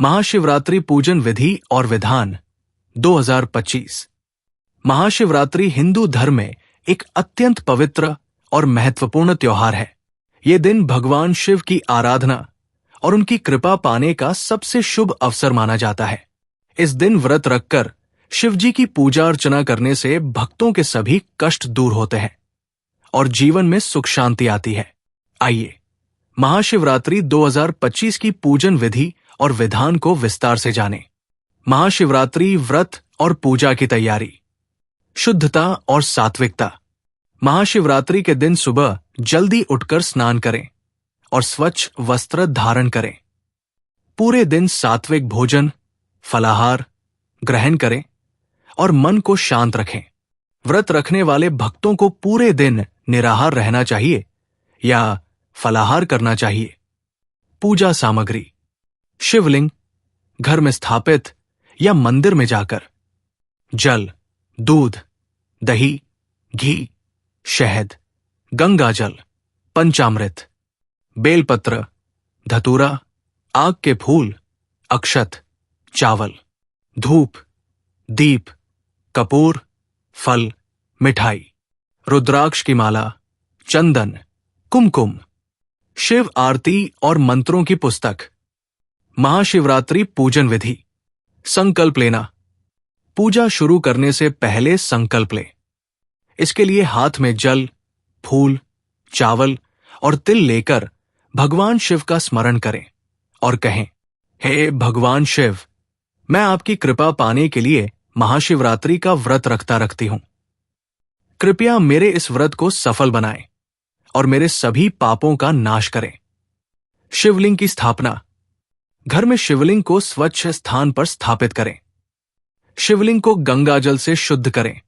महाशिवरात्रि पूजन विधि और विधान 2025। महाशिवरात्रि हिंदू धर्म में एक अत्यंत पवित्र और महत्वपूर्ण त्योहार है। ये दिन भगवान शिव की आराधना और उनकी कृपा पाने का सबसे शुभ अवसर माना जाता है। इस दिन व्रत रखकर शिव जी की पूजा अर्चना करने से भक्तों के सभी कष्ट दूर होते हैं और जीवन में सुख शांति आती है। आइए महाशिवरात्रि 2025 की पूजन विधि और विधान को विस्तार से जानें। महाशिवरात्रि व्रत और पूजा की तैयारी। शुद्धता और सात्विकता। महाशिवरात्रि के दिन सुबह जल्दी उठकर स्नान करें और स्वच्छ वस्त्र धारण करें। पूरे दिन सात्विक भोजन, फलाहार ग्रहण करें और मन को शांत रखें। व्रत रखने वाले भक्तों को पूरे दिन निराहार रहना चाहिए या फलाहार करना चाहिए। पूजा सामग्री। शिवलिंग, घर में स्थापित या मंदिर में जाकर। जल, दूध, दही, घी, शहद, गंगा जल, पंचामृत, बेलपत्र, धतूरा, आग के फूल, अक्षत, चावल, धूप, दीप, कपूर, फल, मिठाई, रुद्राक्ष की माला, चंदन, कुमकुम। शिव आरती और मंत्रों की पुस्तक। महाशिवरात्रि पूजन विधि। संकल्प लेना। पूजा शुरू करने से पहले संकल्प लें। इसके लिए हाथ में जल, फूल, चावल और तिल लेकर भगवान शिव का स्मरण करें और कहें, हे भगवान शिव, मैं आपकी कृपा पाने के लिए महाशिवरात्रि का व्रत रखती हूं। कृपया मेरे इस व्रत को सफल बनाएं और मेरे सभी पापों का नाश करें। शिवलिंग की स्थापना। घर में शिवलिंग को स्वच्छ स्थान पर स्थापित करें। शिवलिंग को गंगा जल से शुद्ध करें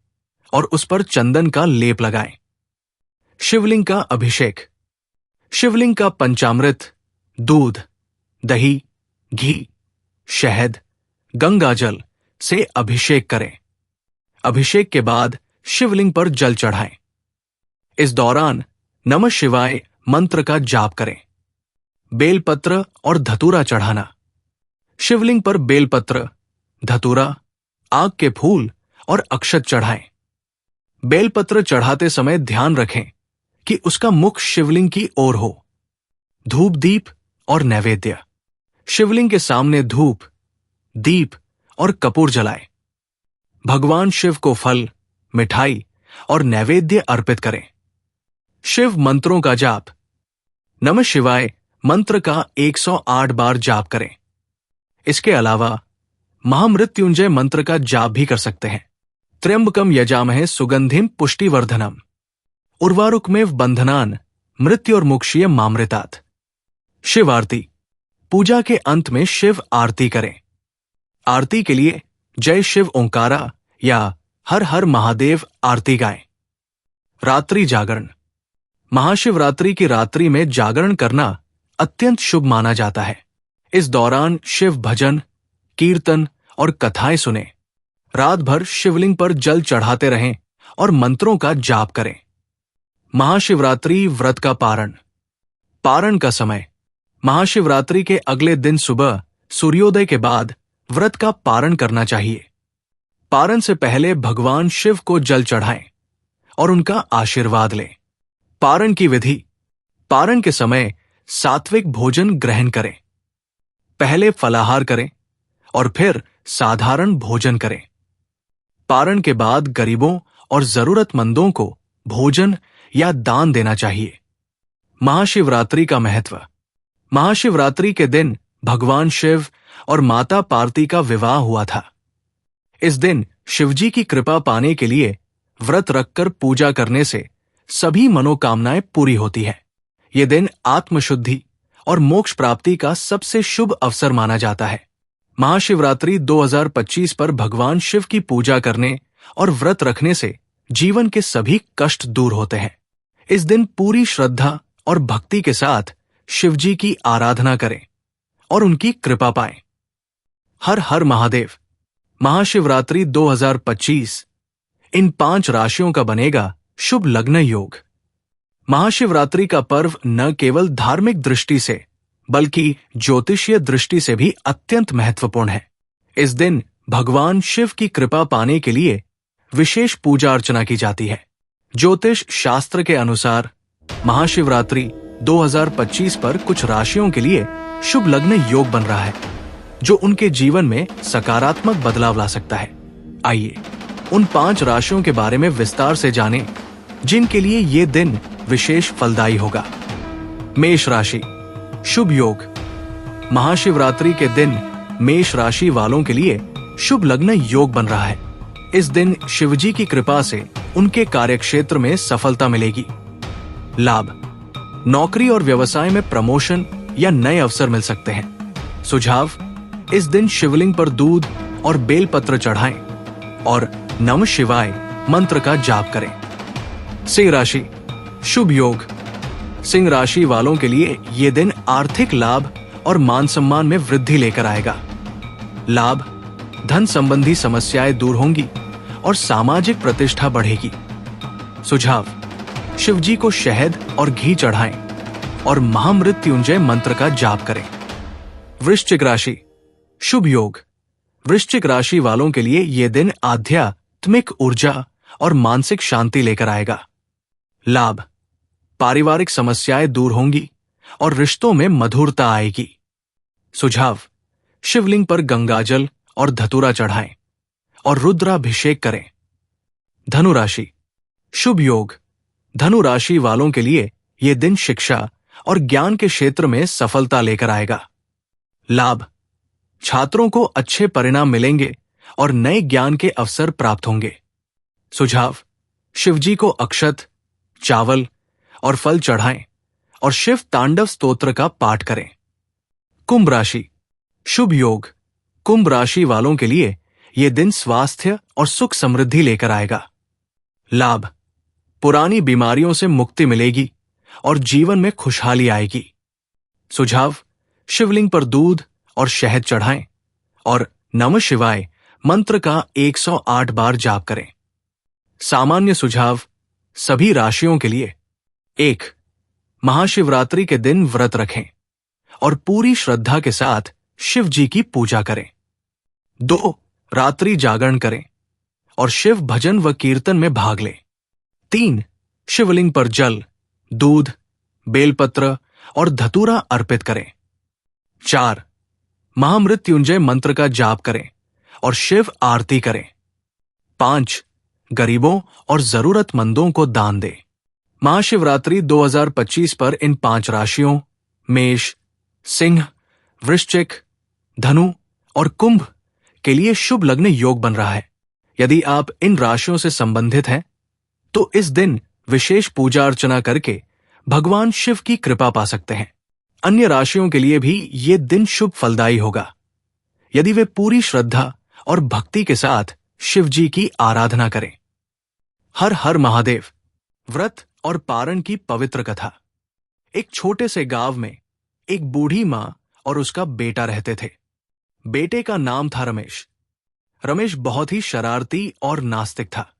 और उस पर चंदन का लेप लगाएं। शिवलिंग का अभिषेक। शिवलिंग का पंचामृत, दूध, दही, घी, शहद, गंगा जल से अभिषेक करें। अभिषेक के बाद शिवलिंग पर जल चढ़ाएं। इस दौरान नमः शिवाय मंत्र का जाप करें। बेलपत्र और धतूरा चढ़ाना। शिवलिंग पर बेलपत्र, धतूरा, आग के फूल और अक्षत चढ़ाएं। बेलपत्र चढ़ाते समय ध्यान रखें कि उसका मुख शिवलिंग की ओर हो। धूप, दीप और नैवेद्य। शिवलिंग के सामने धूप, दीप और कपूर जलाएं। भगवान शिव को फल, मिठाई और नैवेद्य अर्पित करें। शिव मंत्रों का जाप। नमः शिवाय मंत्र का 108 बार जाप करें। इसके अलावा महामृत्युंजय मंत्र का जाप भी कर सकते हैं। त्र्यंबकम यजामहे सुगंधिम पुष्टिवर्धनम, उर्वारुकमेव बंधनान मृत्योर्मुक्षीय मामृतात्। शिव आरती। पूजा के अंत में शिव आरती करें। आरती के लिए जय शिव ओंकारा या हर हर महादेव आरती गाएं। रात्रि जागरण। महाशिवरात्रि की रात्रि में जागरण करना अत्यंत शुभ माना जाता है। इस दौरान शिव भजन, कीर्तन और कथाएं सुने। रात भर शिवलिंग पर जल चढ़ाते रहें और मंत्रों का जाप करें। महाशिवरात्रि व्रत का पारण। पारण का समय। महाशिवरात्रि के अगले दिन सुबह सूर्योदय के बाद व्रत का पारण करना चाहिए। पारण से पहले भगवान शिव को जल चढ़ाएं और उनका आशीर्वाद लें। पारण की विधि। पारण के समय सात्विक भोजन ग्रहण करें। पहले फलाहार करें और फिर साधारण भोजन करें। पारण के बाद गरीबों और जरूरतमंदों को भोजन या दान देना चाहिए। महाशिवरात्रि का महत्व। महाशिवरात्रि के दिन भगवान शिव और माता पार्वती का विवाह हुआ था। इस दिन शिवजी की कृपा पाने के लिए व्रत रखकर पूजा करने से सभी मनोकामनाएं पूरी होती है। ये दिन आत्मशुद्धि और मोक्ष प्राप्ति का सबसे शुभ अवसर माना जाता है। महाशिवरात्रि 2025 पर भगवान शिव की पूजा करने और व्रत रखने से जीवन के सभी कष्ट दूर होते हैं। इस दिन पूरी श्रद्धा और भक्ति के साथ शिवजी की आराधना करें और उनकी कृपा पाएं। हर हर महादेव। महाशिवरात्रि 2025 इन 5 राशियों का बनेगा शुभ लग्न योग। महाशिवरात्रि का पर्व न केवल धार्मिक दृष्टि से बल्कि ज्योतिषीय दृष्टि से भी अत्यंत महत्वपूर्ण है। इस दिन भगवान शिव की कृपा पाने के लिए विशेष पूजा अर्चना की जाती है। ज्योतिष शास्त्र के अनुसार महाशिवरात्रि 2025 पर कुछ राशियों के लिए शुभ लग्न योग बन रहा है, जो उनके जीवन में सकारात्मक बदलाव ला सकता है। आइए उन 5 राशियों के बारे में विस्तार से जानें, जिनके लिए ये दिन विशेष फलदायी होगा। मेष राशि, शुभ योग। महाशिवरात्रि के दिन मेष राशि वालों के लिए शुभ लग्न योग बन रहा है। इस दिन शिवजी की कृपा से उनके कार्यक्षेत्र में सफलता मिलेगी। लाभ, नौकरी और व्यवसाय में प्रमोशन या नए अवसर मिल सकते हैं। सुझाव, इस दिन शिवलिंग पर दूध और बेलपत्र चढ़ाएं और नमः शिवाय मंत्र का जाप करें। सिंह राशि, शुभ योग। सिंह राशि वालों के लिए ये दिन आर्थिक लाभ और मान सम्मान में वृद्धि लेकर आएगा। लाभ, धन संबंधी समस्याएं दूर होंगी और सामाजिक प्रतिष्ठा बढ़ेगी। सुझाव, शिवजी को शहद और घी चढ़ाएं और महामृत्युंजय मंत्र का जाप करें। वृश्चिक राशि, शुभ योग। वृश्चिक राशि वालों के लिए यह दिन आध्यात्मिक ऊर्जा और मानसिक शांति लेकर आएगा। लाभ, पारिवारिक समस्याएं दूर होंगी और रिश्तों में मधुरता आएगी। सुझाव, शिवलिंग पर गंगाजल और धतूरा चढ़ाएं और रुद्राभिषेक करें। धनु राशि, शुभ योग। धनु राशि वालों के लिए यह दिन शिक्षा और ज्ञान के क्षेत्र में सफलता लेकर आएगा। लाभ, छात्रों को अच्छे परिणाम मिलेंगे और नए ज्ञान के अवसर प्राप्त होंगे। सुझाव, शिवजी को अक्षत, चावल और फल चढ़ाएं और शिव तांडव स्तोत्र का पाठ करें। कुंभ राशि, शुभ योग। कुंभ राशि वालों के लिए यह दिन स्वास्थ्य और सुख समृद्धि लेकर आएगा। लाभ, पुरानी बीमारियों से मुक्ति मिलेगी और जीवन में खुशहाली आएगी। सुझाव, शिवलिंग पर दूध और शहद चढ़ाएं और नमः शिवाय मंत्र का 108 बार जाप करें। सामान्य सुझाव सभी राशियों के लिए: 1. महाशिवरात्रि के दिन व्रत रखें और पूरी श्रद्धा के साथ शिव जी की पूजा करें। 2. रात्रि जागरण करें और शिव भजन व कीर्तन में भाग लें। 3. शिवलिंग पर जल, दूध, बेलपत्र और धतूरा अर्पित करें। 4. महामृत्युंजय मंत्र का जाप करें और शिव आरती करें। 5. गरीबों और जरूरतमंदों को दान दें। महाशिवरात्रि 2025 पर इन 5 राशियों मेष, सिंह, वृश्चिक, धनु और कुंभ के लिए शुभ लग्न योग बन रहा है। यदि आप इन राशियों से संबंधित हैं तो इस दिन विशेष पूजा अर्चना करके भगवान शिव की कृपा पा सकते हैं। अन्य राशियों के लिए भी ये दिन शुभ फलदायी होगा यदि वे पूरी श्रद्धा और भक्ति के साथ शिव जी की आराधना करें। हर हर महादेव। व्रत और पारण की पवित्र कथा। एक छोटे से गांव में एक बूढ़ी मां और उसका बेटा रहते थे। बेटे का नाम था रमेश। रमेश बहुत ही शरारती और नास्तिक था।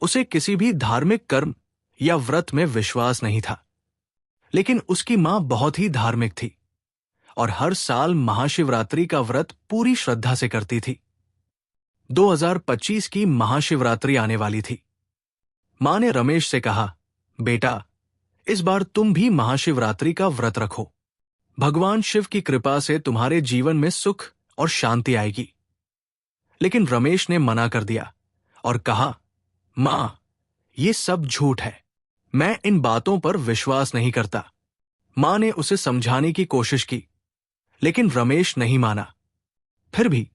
उसे किसी भी धार्मिक कर्म या व्रत में विश्वास नहीं था, लेकिन उसकी मां बहुत ही धार्मिक थी और हर साल महाशिवरात्रि का व्रत पूरी श्रद्धा से करती थी। 2025 की महाशिवरात्रि आने वाली थी। मां ने रमेश से कहा, बेटा, इस बार तुम भी महाशिवरात्रि का व्रत रखो। भगवान शिव की कृपा से तुम्हारे जीवन में सुख और शांति आएगी। लेकिन रमेश ने मना कर दिया और कहा, मां, ये सब झूठ है, मैं इन बातों पर विश्वास नहीं करता। मां ने उसे समझाने की कोशिश की, लेकिन रमेश नहीं माना। फिर भी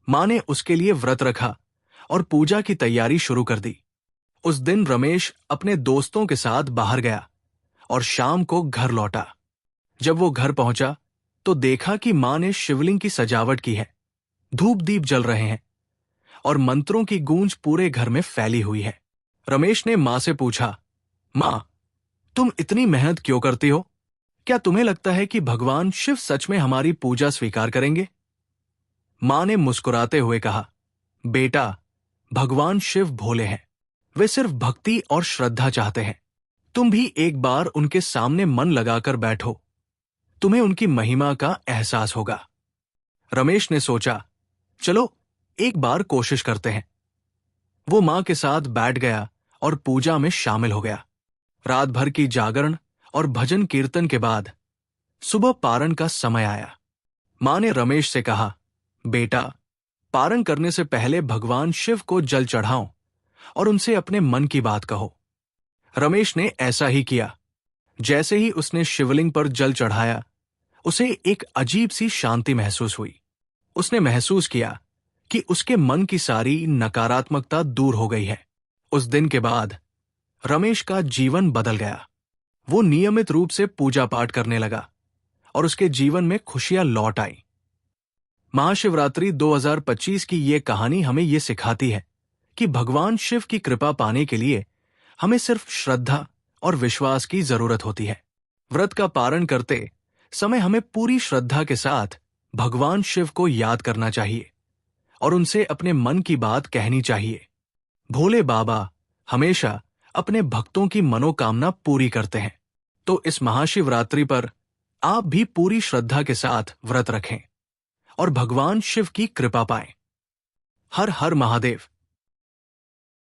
मां ने उसके लिए व्रत रखा और पूजा की तैयारी शुरू कर दी। उस दिन रमेश अपने दोस्तों के साथ बाहर गया और शाम को घर लौटा। जब वो घर पहुंचा तो देखा कि मां ने शिवलिंग की सजावट की है, धूप दीप जल रहे हैं और मंत्रों की गूंज पूरे घर में फैली हुई है। रमेश ने मां से पूछा, मां, तुम इतनी मेहनत क्यों करती हो? क्या तुम्हें लगता है कि भगवान शिव सच में हमारी पूजा स्वीकार करेंगे? मां ने मुस्कुराते हुए कहा, बेटा, भगवान शिव भोले हैं, वे सिर्फ भक्ति और श्रद्धा चाहते हैं। तुम भी एक बार उनके सामने मन लगाकर बैठो, तुम्हें उनकी महिमा का एहसास होगा। रमेश ने सोचा, चलो एक बार कोशिश करते हैं। वो मां के साथ बैठ गया और पूजा में शामिल हो गया। रात भर की जागरण और भजन कीर्तन के बाद सुबह पारण का समय आया। मां ने रमेश से कहा, बेटा, पारण करने से पहले भगवान शिव को जल चढ़ाओ और उनसे अपने मन की बात कहो। रमेश ने ऐसा ही किया। जैसे ही उसने शिवलिंग पर जल चढ़ाया, उसे एक अजीब सी शांति महसूस हुई। उसने महसूस किया कि उसके मन की सारी नकारात्मकता दूर हो गई है। उस दिन के बाद रमेश का जीवन बदल गया। वो नियमित रूप से पूजा पाठ करने लगा और उसके जीवन में खुशियां लौट आई। महाशिवरात्रि 2025 की ये कहानी हमें ये सिखाती है कि भगवान शिव की कृपा पाने के लिए हमें सिर्फ श्रद्धा और विश्वास की जरूरत होती है। व्रत का पारण करते समय हमें पूरी श्रद्धा के साथ भगवान शिव को याद करना चाहिए और उनसे अपने मन की बात कहनी चाहिए। भोले बाबा हमेशा अपने भक्तों की मनोकामना पूरी करते हैं। तो इस महाशिवरात्रि पर आप भी पूरी श्रद्धा के साथ व्रत रखें और भगवान शिव की कृपा पाएं। हर हर महादेव।